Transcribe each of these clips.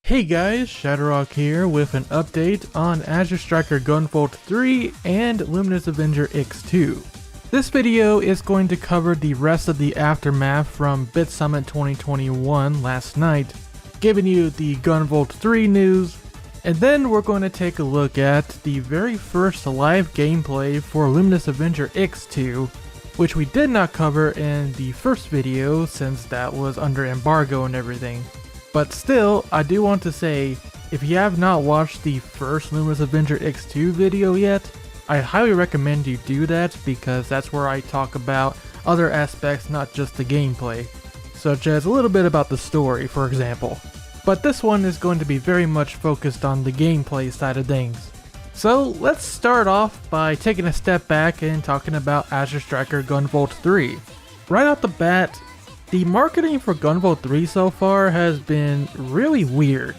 Hey guys, ShadowRock here with an update on Azure Striker Gunvolt 3 and Luminous Avenger X2. This video is going to cover the rest of the aftermath from BitSummit 2021 last night, giving you the Gunvolt 3 news, and then we're going to take a look at the very first live gameplay for Luminous Avenger X2, which we did not cover in the first video since that was under embargo and everything. But still, I do want to say, if you have not watched the first Luminous Avenger X2 video yet, I highly recommend you do that because that's where I talk about other aspects, not just the gameplay, such as a little bit about the story, for example. But this one is going to be very much focused on the gameplay side of things. So let's start off by taking a step back and talking about Azure Striker Gunvolt 3. Right off the bat, the marketing for Gunvolt 3 so far has been really weird.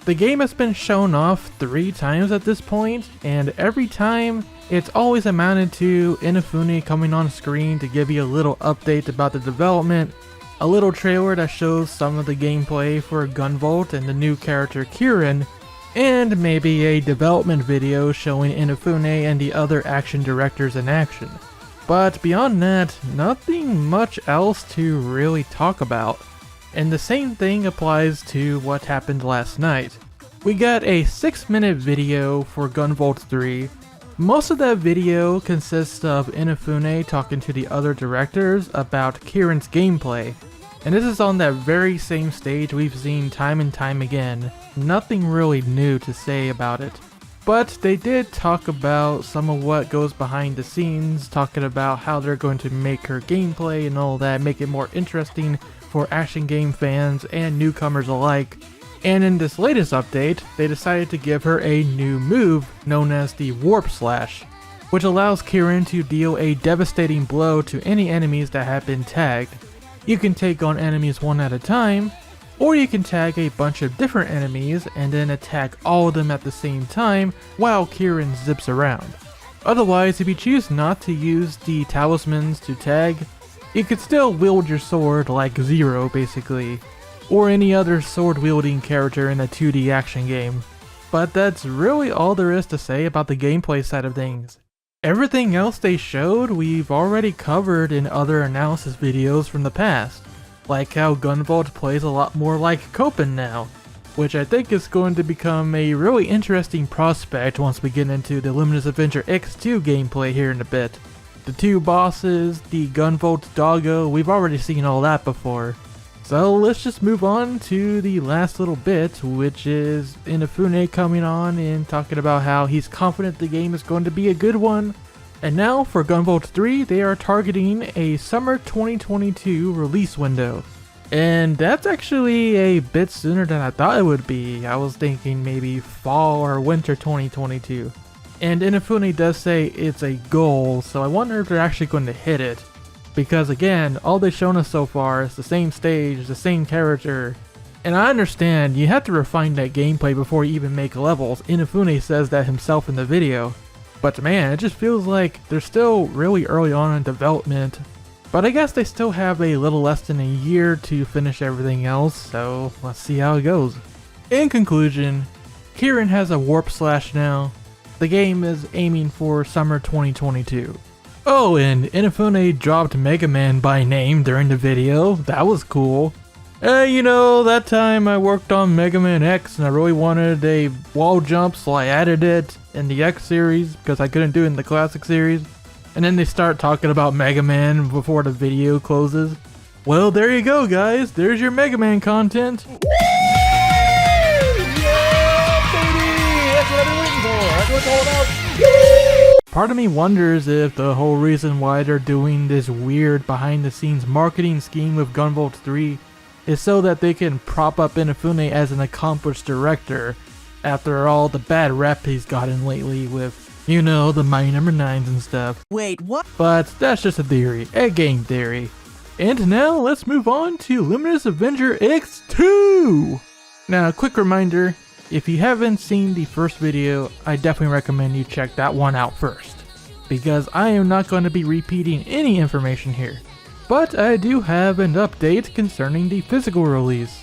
The game has been shown off 3 times at this point, and every time it's always amounted to Inafune coming on screen to give you a little update about the development, a little trailer that shows some of the gameplay for Gunvolt and the new character Kieran, and maybe a development video showing Inafune and the other action directors in action. But beyond that, nothing much else to really talk about. And the same thing applies to what happened last night. We got a 6-minute video for Gunvolt 3. Most of that video consists of Inafune talking to the other directors about Kieran's gameplay. And this is on that very same stage we've seen time and time again. Nothing really new to say about it. But they did talk about some of what goes behind the scenes, talking about how they're going to make her gameplay and all that, make it more interesting for action game fans and newcomers alike. And in this latest update, they decided to give her a new move known as the Warp Slash, which allows Kieran to deal a devastating blow to any enemies that have been tagged. You can take on enemies one at a time, or you can tag a bunch of different enemies and then attack all of them at the same time while Kieran zips around. Otherwise, if you choose not to use the talismans to tag, you could still wield your sword like Zero basically, or any other sword wielding character in a 2D action game. But that's really all there is to say about the gameplay side of things. Everything else they showed we've already covered in other analysis videos from the past. Like how Gunvolt plays a lot more like COGEN now, which I think is going to become a really interesting prospect once we get into the Luminous Avenger X2 gameplay here in a bit. The 2 bosses, the Gunvolt doggo, we've already seen all that before. So let's just move on to the last little bit, which is Inafune coming on and talking about how he's confident the game is going to be a good one. And now for Gunvolt 3, they are targeting a summer 2022 release window. And that's actually a bit sooner than I thought it would be. I was thinking maybe fall or winter 2022. And Inafune does say it's a goal, so I wonder if they're actually going to hit it. Because again, all they've shown us so far is the same stage, the same character. And I understand, you have to refine that gameplay before you even make levels. Inafune says that himself in the video. But man, it just feels like they're still really early on in development. But I guess they still have a little less than a year to finish everything else, so let's see how it goes. In conclusion, Kieran has a Warp Slash now. The game is aiming for summer 2022. Oh, and Inafune dropped Mega Man by name during the video. That was cool. You know, that time I worked on Mega Man X and I really wanted a wall jump, so I added it in the X series because I couldn't do it in the classic series. And then they start talking about Mega Man before the video closes. Well, there you go, guys. There's your Mega Man content. Woo! Yeah, baby! That's what I've been waiting for. That's what's all about. Woo! Part of me wonders if the whole reason why they're doing this weird behind-the-scenes marketing scheme with Gunvolt 3 is so that they can prop up Inafune as an accomplished director after all the bad rep he's gotten lately with, you know, the Mighty No. 9s and stuff. Wait, what? But that's just a theory, a game theory. And now let's move on to Luminous Avenger X2! Now, a quick reminder, if you haven't seen the first video, I definitely recommend you check that one out first, because I am not going to be repeating any information here. But I do have an update concerning the physical release.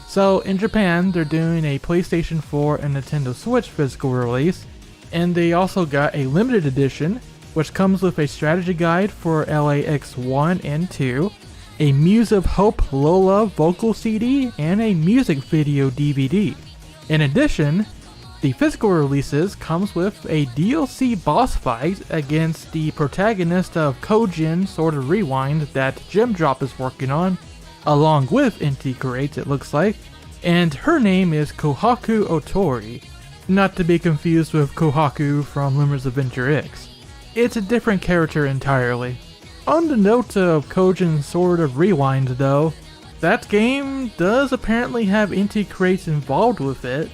So in Japan, they're doing a PlayStation 4 and Nintendo Switch physical release, and they also got a limited edition, which comes with a strategy guide for LAiX 1 and 2, a Muse of Hope Lola vocal CD, and a music video DVD. In addition, the physical releases comes with a DLC boss fight against the protagonist of COGEN Sword of Rewind that Gem Drop is working on, along with NT Creates it looks like, and her name is Kohaku Otori, not to be confused with Kohaku from Luminous Avenger X. It's a different character entirely. On the note of COGEN Sword of Rewind though, that game does apparently have NT Creates involved with it,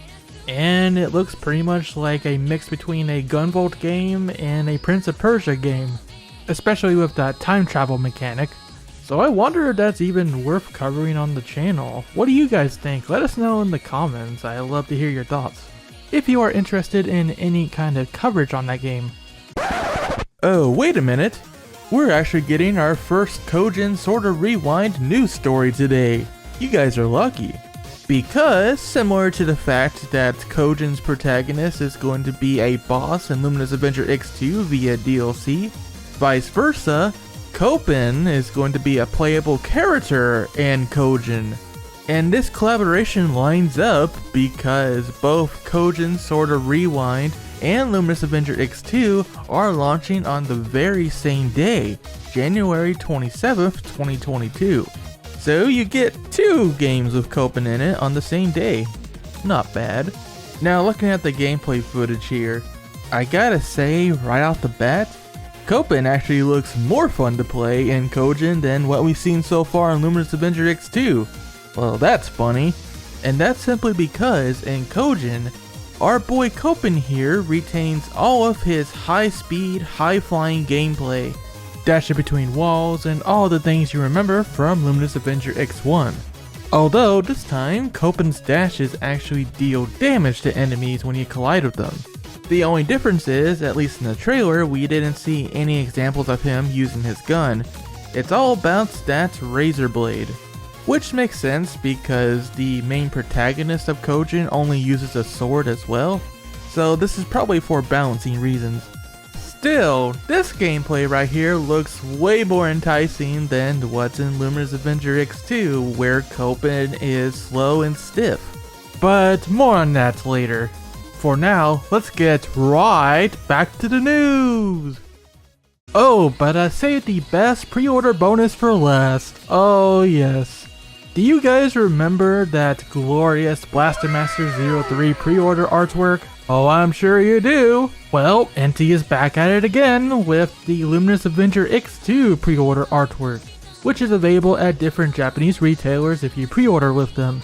and it looks pretty much like a mix between a Gunvolt game and a Prince of Persia game, especially with that time travel mechanic. So I wonder if that's even worth covering on the channel. What do you guys think? Let us know in the comments. I'd love to hear your thoughts, if you are interested in any kind of coverage on that game. Oh, wait a minute. We're actually getting our first COGEN Sword of Rewind news story today. You guys are lucky. Because, similar to the fact that COGEN's protagonist is going to be a boss in Luminous Avenger X2 via DLC, vice versa, COGEN is going to be a playable character in COGEN. And this collaboration lines up because both COGEN Sword of Rewind and Luminous Avenger X2 are launching on the very same day, January 27th, 2022. So you get 2 games with COGEN in it on the same day. Not bad. Now looking at the gameplay footage here, I gotta say right off the bat, COGEN actually looks more fun to play in COGEN than what we've seen so far in Luminous Avenger X2. Well, that's funny. And that's simply because in COGEN, our boy COGEN here retains all of his high speed, high flying gameplay, dashing between walls, and all the things you remember from Luminous Avenger X1. Although this time, COGEN's dashes actually deal damage to enemies when you collide with them. The only difference is, at least in the trailer, we didn't see any examples of him using his gun. It's all about that razor blade. Which makes sense because the main protagonist of COGEN only uses a sword as well, so this is probably for balancing reasons. Still, this gameplay right here looks way more enticing than what's in Luminous Avenger X2, where COGEN is slow and stiff. But more on that later. For now, let's get right back to the news! Oh, but I saved the best pre-order bonus for last. Oh yes. Do you guys remember that glorious Blaster Master 03 pre-order artwork? Oh, I'm sure you do. Well, NT is back at it again with the Luminous Avenger X2 pre-order artwork, which is available at different Japanese retailers if you pre-order with them.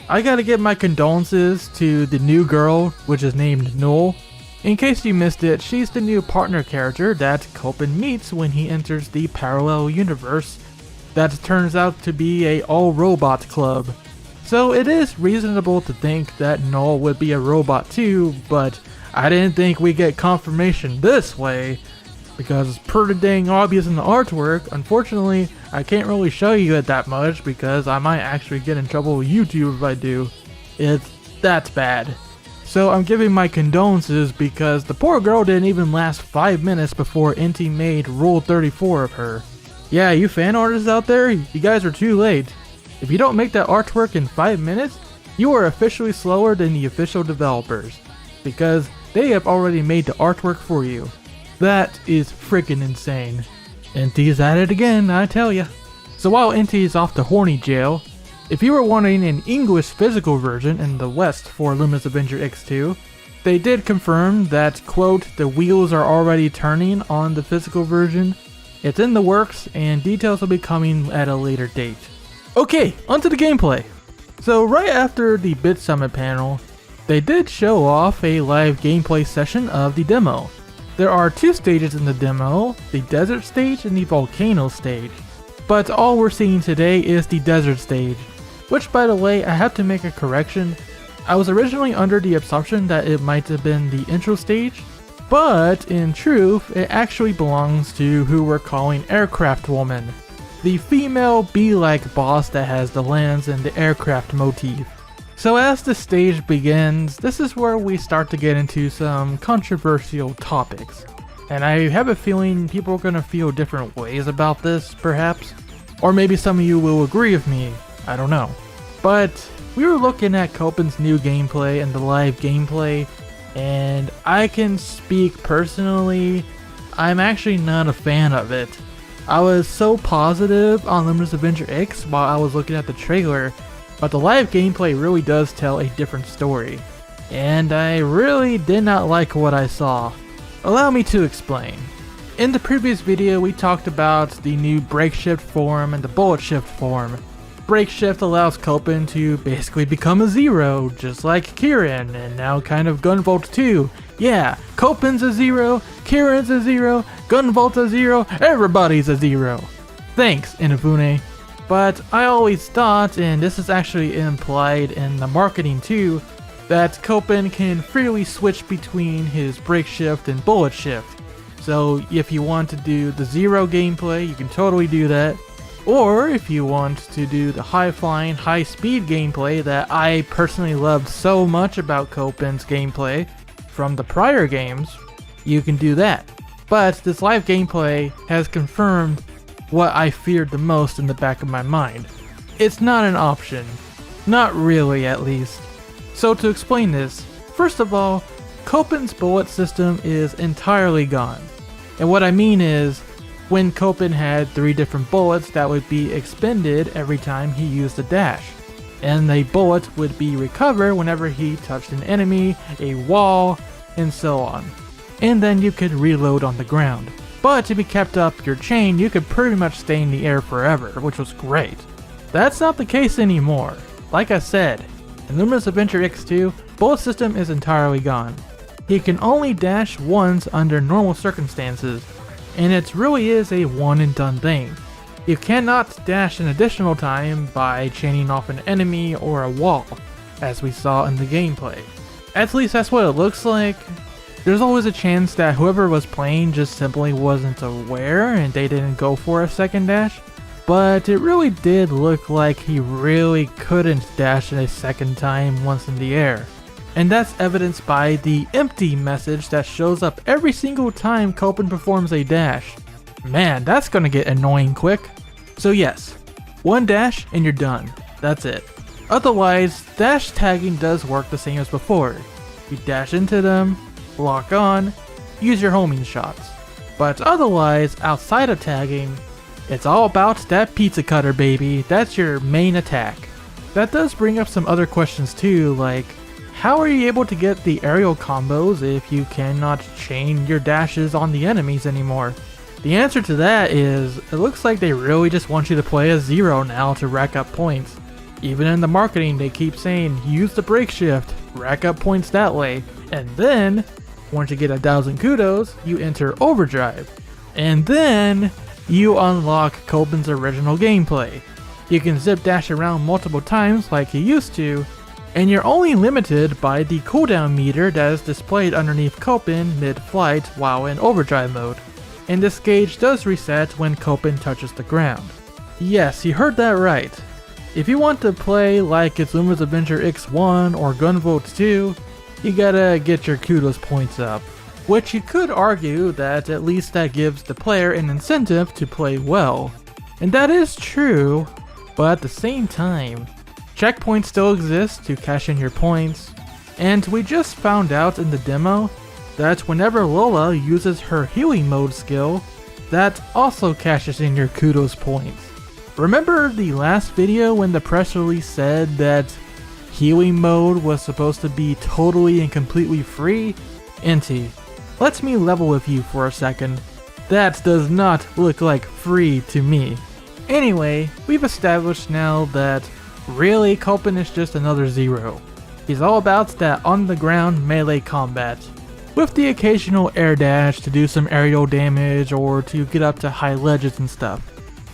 I gotta give my condolences to the new girl, which is named Null. In case you missed it, she's the new partner character that COGEN meets when he enters the parallel universe that turns out to be a all-robot club. So it is reasonable to think that Null would be a robot too, but I didn't think we'd get confirmation this way, because it's pretty dang obvious in the artwork. Unfortunately, I can't really show you it that much because I might actually get in trouble with YouTube if I do. It's that bad. So I'm giving my condolences because the poor girl didn't even last 5 minutes before NT made Rule 34 of her. Yeah, you fan artists out there, you guys are too late. If you don't make that artwork in 5 minutes, you are officially slower than the official developers, because they have already made the artwork for you. That is freaking insane. NT's at it again, I tell ya. So while NT is off to horny jail, if you were wanting an English physical version in the West for Luminous Avenger X2, they did confirm that, quote, the wheels are already turning on the physical version. It's in the works and details will be coming at a later date. Okay, onto the gameplay. So right after the BitSummit panel, they did show off a live gameplay session of the demo. There are 2 stages in the demo, the desert stage and the volcano stage. But all we're seeing today is the desert stage. Which, by the way, I have to make a correction. I was originally under the assumption that it might have been the intro stage, but in truth, it actually belongs to who we're calling Aircraft Woman, the female bee-like boss that has the lands and the aircraft motif. So as the stage begins, this is where we start to get into some controversial topics. And I have a feeling people are going to feel different ways about this, perhaps. Or maybe some of you will agree with me, I don't know. But we were looking at COGEN's new gameplay and the live gameplay, and I can speak personally, I'm actually not a fan of it. I was so positive on Luminous Avenger X while I was looking at the trailer, but the live gameplay really does tell a different story, and I really did not like what I saw. Allow me to explain. In the previous video we talked about the new break shift form and the bullet shift form. Break shift allows COGEN to basically become a zero, just like Kieran, and now kind of Gunvolt too. Yeah, COGEN's a zero, Kieran's a zero, Gunvolt's a zero, everybody's a zero. Thanks, Inafune. But I always thought, and this is actually implied in the marketing too, that COGEN can freely switch between his break shift and bullet shift. So if you want to do the zero gameplay, you can totally do that. Or if you want to do the high flying, high speed gameplay that I personally loved so much about COGEN's gameplay from the prior games, you can do that. But this live gameplay has confirmed what I feared the most in the back of my mind. It's not an option. Not really, at least. So to explain this, first of all, COGEN's bullet system is entirely gone. And what I mean is, when COGEN had 3 different bullets that would be expended every time he used a dash. And the bullet would be recovered whenever he touched an enemy, a wall, and so on. And then you could reload on the ground. But if you kept up your chain, you could pretty much stay in the air forever, which was great. That's not the case anymore. Like I said, in Luminous Avenger X2, bullet system is entirely gone. He can only dash once under normal circumstances, and it really is a one and done thing. You cannot dash an additional time by chaining off an enemy or a wall, as we saw in the gameplay. At least that's what it looks like. There's always a chance that whoever was playing just simply wasn't aware and they didn't go for a second dash, but it really did look like he really couldn't dash a second time once in the air. And that's evidenced by the empty message that shows up every single time COGEN performs a dash. Man, that's gonna get annoying quick. So yes, one dash and you're done. That's it. Otherwise, dash tagging does work the same as before. You dash into them, lock on, use your homing shots. But otherwise, outside of tagging, it's all about that pizza cutter, baby. That's your main attack. That does bring up some other questions too, like how are you able to get the aerial combos if you cannot chain your dashes on the enemies anymore? The answer to that is, it looks like they really just want you to play a zero now to rack up points. Even in the marketing they keep saying, use the break shift, rack up points that way, and then, once you get 1,000 kudos, you enter overdrive. And then, you unlock COGEN's original gameplay. You can zip dash around multiple times like you used to, and you're only limited by the cooldown meter that is displayed underneath COGEN mid-flight while in overdrive mode. And this gauge does reset when COGEN touches the ground. Yes, you heard that right. If you want to play like it's Luminous Avenger X1 or Gunvolt 2, you gotta get your kudos points up. Which you could argue that at least that gives the player an incentive to play well. And that is true, but at the same time, checkpoints still exist to cash in your points, and we just found out in the demo that whenever Lola uses her healing mode skill, that also cashes in your kudos points. Remember the last video when the press release said that healing mode was supposed to be totally and completely free? Inti, let me level with you for a second. That does not look like free to me. Anyway, we've established now that really COGEN is just another zero. He's all about that on the ground melee combat, with the occasional air dash to do some aerial damage or to get up to high ledges and stuff.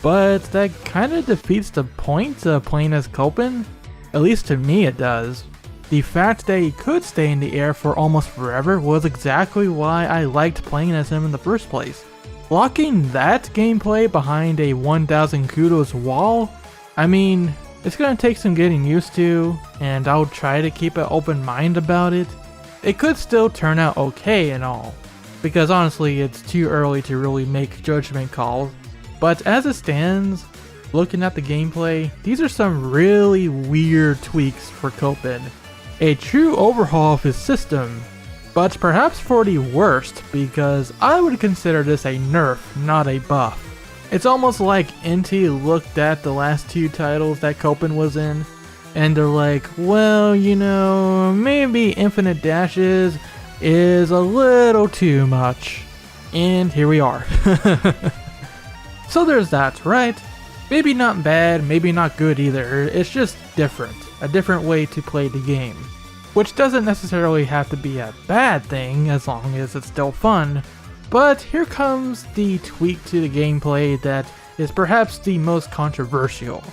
But that kinda defeats the point of playing as COGEN. At least to me it does. The fact that he could stay in the air for almost forever was exactly why I liked playing as him in the first place. Locking that gameplay behind a 1,000 kudos wall? I mean, It's gonna take some getting used to, and I'll try to keep an open mind about it. It could still turn out okay and all, because honestly it's too early to really make judgment calls, but as it stands, looking at the gameplay, these are some really weird tweaks for COGEN. A true overhaul of his system, but perhaps for the worst, because I would consider this a nerf, not a buff. It's almost like Inti looked at the last two titles that COGEN was in, and they're like, well, you know, maybe infinite dashes is a little too much. And here we are. So there's that, right? Maybe not bad, maybe not good either, it's just different. A different way to play the game. Which doesn't necessarily have to be a bad thing as long as it's still fun. But here comes the tweak to the gameplay that is perhaps the most controversial.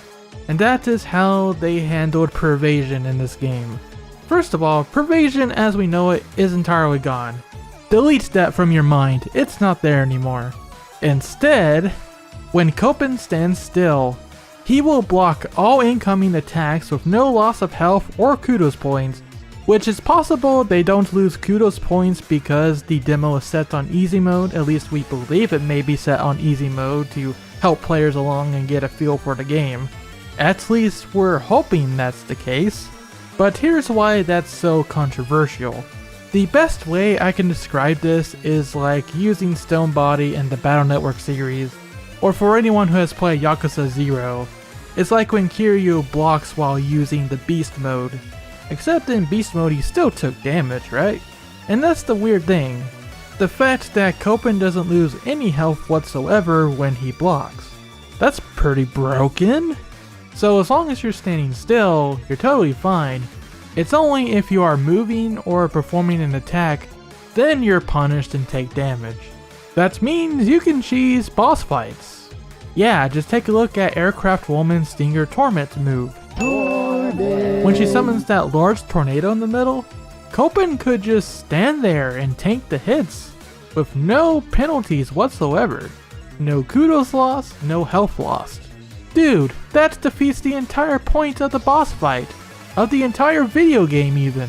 And that is how they handled pervasion in this game. First of all, pervasion as we know it is entirely gone. Delete that from your mind, it's not there anymore. Instead, when COGEN stands still, he will block all incoming attacks with no loss of health or kudos points, which is possible they don't lose kudos points because the demo is set on easy mode. At least we believe it may be set on easy mode to help players along and get a feel for the game. At least we're hoping that's the case. But here's why that's so controversial. The best way I can describe this is like using Stone Body in the Battle Network series, or for anyone who has played Yakuza 0, it's like when Kiryu blocks while using the Beast mode. Except in Beast mode he still took damage, right? And that's the weird thing. The fact that COGEN doesn't lose any health whatsoever when he blocks. That's pretty broken. So as long as you're standing still, you're totally fine. It's only if you are moving or performing an attack, then you're punished and take damage. That means you can cheese boss fights. Yeah, just take a look at Aircraft Woman's Stinger Torment move. When she summons that large tornado in the middle, COGEN could just stand there and tank the hits with no penalties whatsoever. No kudos lost, no health lost. Dude, that defeats the entire point of the boss fight, of the entire video game even.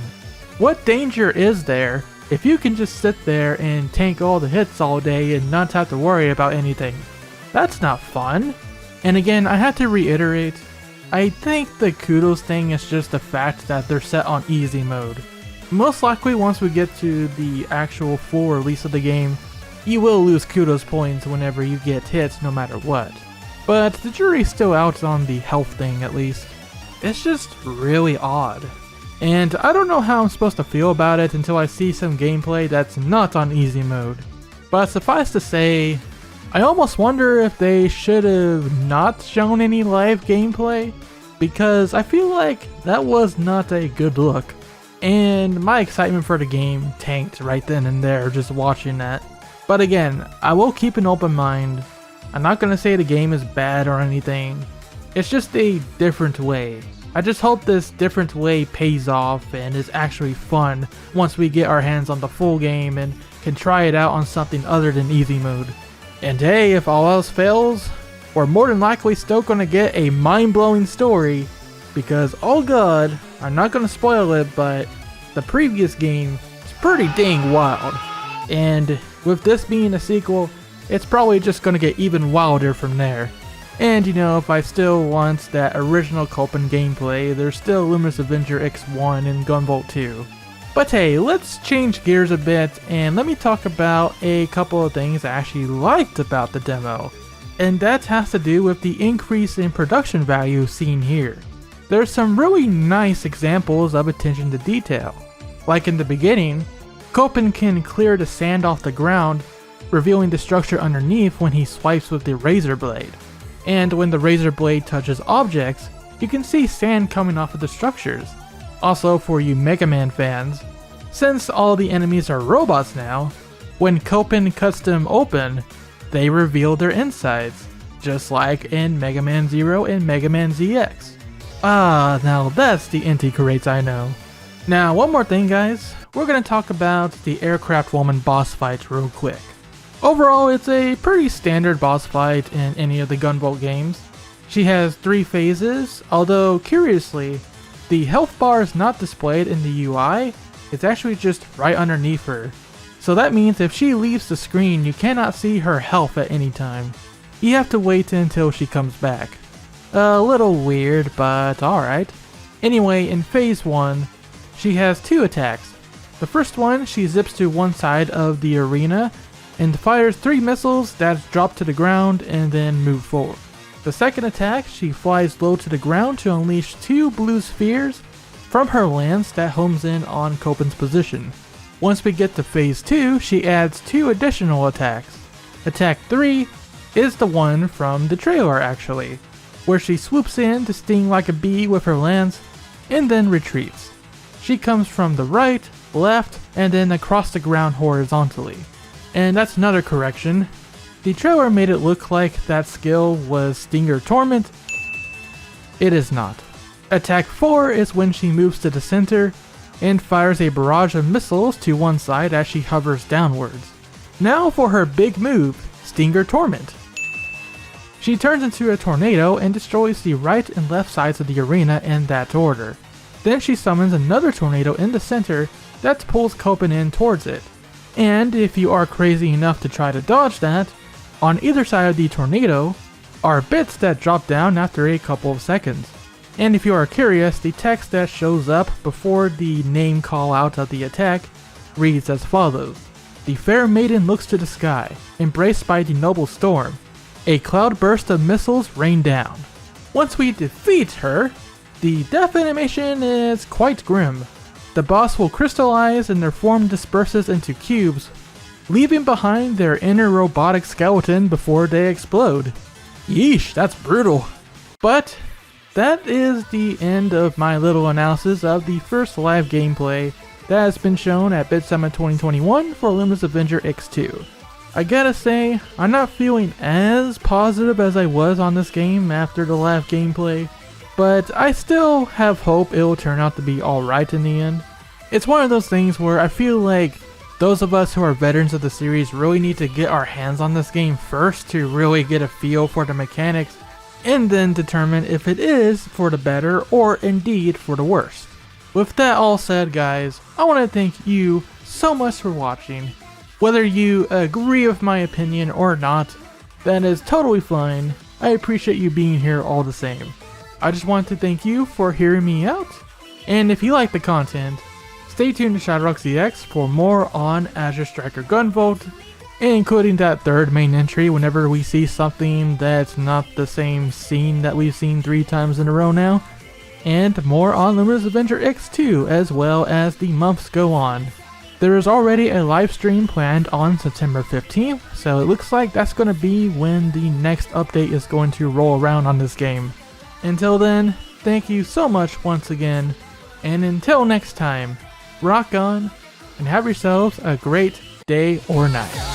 What danger is there if you can just sit there and tank all the hits all day and not have to worry about anything? That's not fun. And again, I have to reiterate, I think the kudos thing is just the fact that they're set on easy mode. Most likely once we get to the actual full release of the game, you will lose kudos points whenever you get hits no matter what. But the jury's still out on the health thing at least. It's just really odd. And I don't know how I'm supposed to feel about it until I see some gameplay that's not on easy mode. But suffice to say, I almost wonder if they should have not shown any live gameplay, because I feel like that was not a good look. And my excitement for the game tanked right then and there just watching that. But again, I will keep an open mind. I'm not gonna say the game is bad or anything. It's just a different way. I just hope this different way pays off and is actually fun once we get our hands on the full game and can try it out on something other than easy mode. And hey, if all else fails, we're more than likely still gonna get a mind-blowing story, because oh god, I'm not gonna spoil it, but the previous game is pretty dang wild. And with this being a sequel, it's probably just gonna get even wilder from there. And you know, if I still want that original COGEN gameplay, there's still Luminous Avenger X1 and Gunvolt 2. But hey, let's change gears a bit and let me talk about a couple of things I actually liked about the demo. And that has to do with the increase in production value seen here. There's some really nice examples of attention to detail. Like in the beginning, COGEN can clear the sand off the ground, revealing the structure underneath when he swipes with the razor blade. And when the razor blade touches objects, you can see sand coming off of the structures. Also for you Mega Man fans, since all the enemies are robots now, when COGEN cuts them open, they reveal their insides, just like in Mega Man 0 and Mega Man ZX. Ah, now that's the Inti crates I know. Now one more thing guys, we're gonna talk about the Aircraft Woman boss fight real quick. Overall, it's a pretty standard boss fight in any of the Gunvolt games. She has 3 phases, although curiously, the health bar is not displayed in the UI, it's actually just right underneath her. So that means if she leaves the screen, you cannot see her health at any time. You have to wait until she comes back. A little weird, but alright. Anyway, in phase 1, she has 2 attacks. The first one, she zips to one side of the arena and fires 3 missiles that drop to the ground and then move forward. The second attack, she flies low to the ground to unleash 2 blue spheres from her lance that homes in on COGEN's position. Once we get to phase 2, she adds 2 additional attacks. Attack 3 is the one from the trailer actually, where she swoops in to sting like a bee with her lance and then retreats. She comes from the right, left, and then across the ground horizontally. And that's another correction. The trailer made it look like that skill was Stinger Torment. It is not. Attack 4 is when she moves to the center and fires a barrage of missiles to one side as she hovers downwards. Now for her big move, Stinger Torment. She turns into a tornado and destroys the right and left sides of the arena in that order. Then she summons another tornado in the center that pulls COGEN in towards it. And if you are crazy enough to try to dodge that, on either side of the tornado are bits that drop down after a couple of seconds. And if you are curious, the text that shows up before the name call out of the attack reads as follows. The fair maiden looks to the sky, embraced by the noble storm. A cloud burst of missiles rain down. Once we defeat her, the death animation is quite grim. The boss will crystallize and their form disperses into cubes, leaving behind their inner robotic skeleton before they explode. Yeesh, that's brutal. But that is the end of my little analysis of the first live gameplay that has been shown at BitSummit 2021 for Luminous Avenger X2. I gotta say, I'm not feeling as positive as I was on this game after the live gameplay, but I still have hope it will turn out to be alright in the end. It's one of those things where I feel like those of us who are veterans of the series really need to get our hands on this game first to really get a feel for the mechanics, and then determine if it is for the better or indeed for the worse. With that all said, guys, I want to thank you so much for watching. Whether you agree with my opinion or not, that is totally fine. I appreciate you being here all the same. I just want to thank you for hearing me out, and if you like the content, stay tuned to ShadowRockZX for more on Azure Striker Gunvolt, including that third main entry whenever we see something that's not the same scene that we've seen 3 times in a row now, and more on Luminous Avenger X2 as well as the months go on. There is already a live stream planned on September 15th, so it looks like that's going to be when the next update is going to roll around on this game. Until then, thank you so much once again, and until next time, rock on, and have yourselves a great day or night.